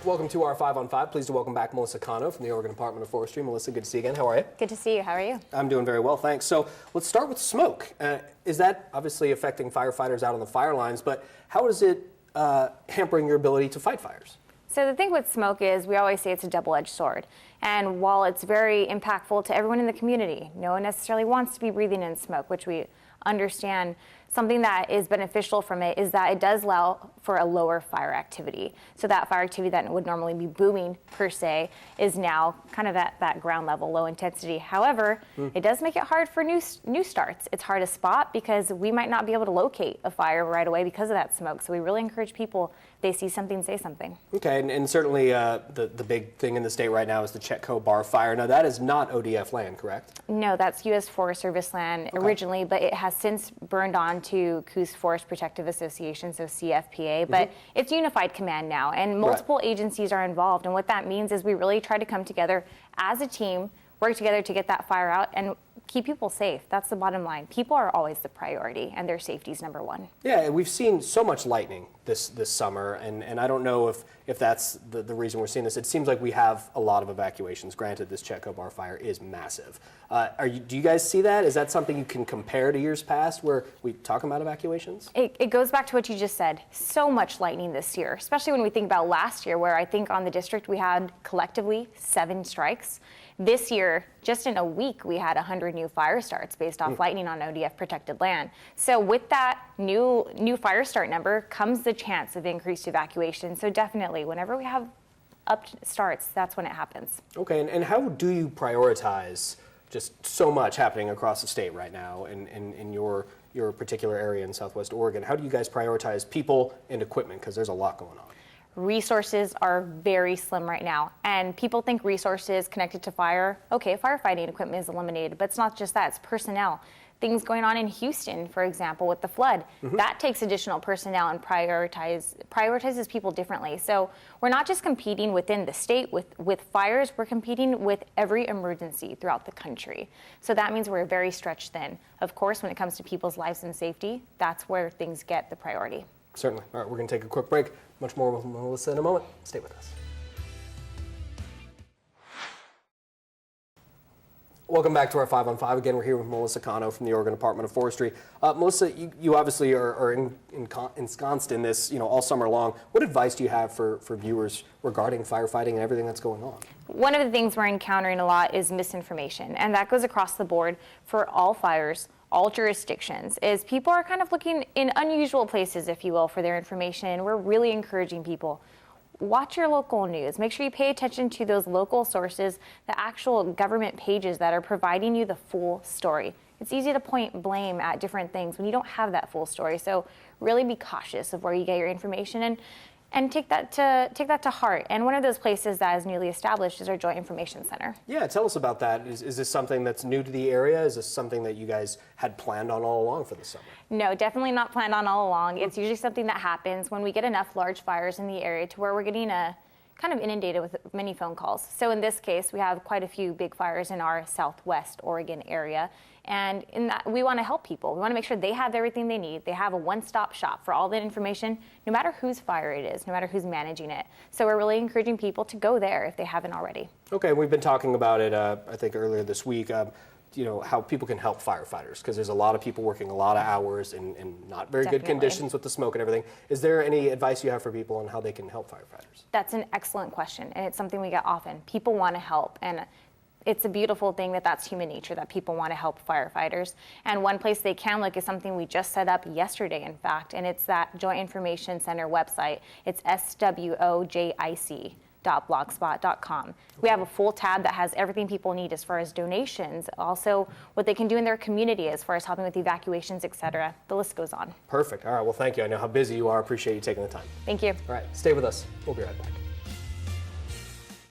Welcome to our 5 on 5. Pleased to welcome back Melissa Cano from the Oregon Department of Forestry. Melissa, good to see you again. How are you? Good to see you. How are you? I'm doing very well, thanks. So let's start with smoke. Is that obviously affecting firefighters out on the fire lines, but how is it hampering your ability to fight fires? So the thing with smoke is we always say it's a double-edged sword. And while it's very impactful to everyone in the community, no one necessarily wants to be breathing in smoke, which we understand. Something that is beneficial from it is that it does allow for a lower fire activity. So that fire activity that would normally be booming per se is now kind of at that ground level, low intensity. However, it does make it hard for new starts. It's hard to spot because we might not be able to locate a fire right away because of that smoke. So we really encourage people, if they see something, say something. Okay, and certainly the big thing in the state right now is the Khobar Fire. Now that is not ODF land, correct? No, that's U.S. Forest Service land originally, but it has since burned on to Coos Forest Protective Association, so CFPA, but it's unified command now, and multiple agencies are involved, and what that means is we really try to come together as a team, work together to get that fire out and keep people safe. That's the bottom line. People are always the priority, and their safety is number one. Yeah, we've seen so much lightning this summer, and I don't know if that's the reason we're seeing this. It seems like we have a lot of evacuations. Granted, this Khobar Fire is massive. Do you guys see that? Is that something you can compare to years past where we talk about evacuations? It goes back to what you just said. So much lightning this year, especially when we think about last year, where I think on the district we had collectively 7 strikes. This year, just in a week, we had 100 new fire starts based off lightning on ODF protected land. So with that new fire start number comes the chance of increased evacuation. So definitely, whenever we have up starts, that's when it happens. Okay, and how do you prioritize just so much happening across the state right now in your particular area in Southwest Oregon? How do you guys prioritize people and equipment? Because there's a lot going on. Resources are very slim right now, and people think resources connected to fire, okay, firefighting equipment is eliminated, but it's not just that, it's personnel. Things going on in Houston, for example, with the flood, that takes additional personnel and prioritizes people differently. So we're not just competing within the state with fires, we're competing with every emergency throughout the country. So that means we're very stretched thin. Of course, when it comes to people's lives and safety, that's where things get the priority. Certainly. All right, we're going to take a quick break. Much more with Melissa in a moment. Stay with us. Welcome back to our 5 on 5. Again, we're here with Melissa Cano from the Oregon Department of Forestry. Melissa, you obviously are ensconced in this, all summer long. What advice do you have for viewers regarding firefighting and everything that's going on? One of the things we're encountering a lot is misinformation, and that goes across the board for all fires, all jurisdictions, is people are kind of looking in unusual places, if you will, for their information, and we're really encouraging people. Watch your local news. Make sure you pay attention to those local sources, the actual government pages that are providing you the full story. It's easy to point blame at different things when you don't have that full story, so really be cautious of where you get your information and take that to heart. And one of those places that is newly established is our Joint Information Center. Yeah, tell us about that. Is this something that's new to the area? Is this something that you guys had planned on all along for the summer? No, definitely not planned on all along. It's usually something that happens when we get enough large fires in the area to where we're getting kind of inundated with many phone calls. So in this case, we have quite a few big fires in our Southwest Oregon area. And in that, we want to help people. We want to make sure they have everything they need. They have a one-stop shop for all that information, no matter whose fire it is, no matter who's managing it. So we're really encouraging people to go there if they haven't already. Okay, we've been talking about it, I think earlier this week, how people can help firefighters, because there's a lot of people working a lot of hours in not very good conditions with the smoke and everything. Is there any advice you have for people on how they can help firefighters? That's an excellent question, and it's something we get often. People want to help, and it's a beautiful thing that's human nature, that people want to help firefighters. And one place they can look is something we just set up yesterday, in fact, and it's that Joint Information Center website. It's swojic.blogspot.com. We have a full tab that has everything people need as far as donations, also what they can do in their community as far as helping with evacuations, etc. The list goes on. Perfect. All right, well, thank you. I know how busy you are. Appreciate you taking the time. Thank you. All right, stay with us. We'll be right back.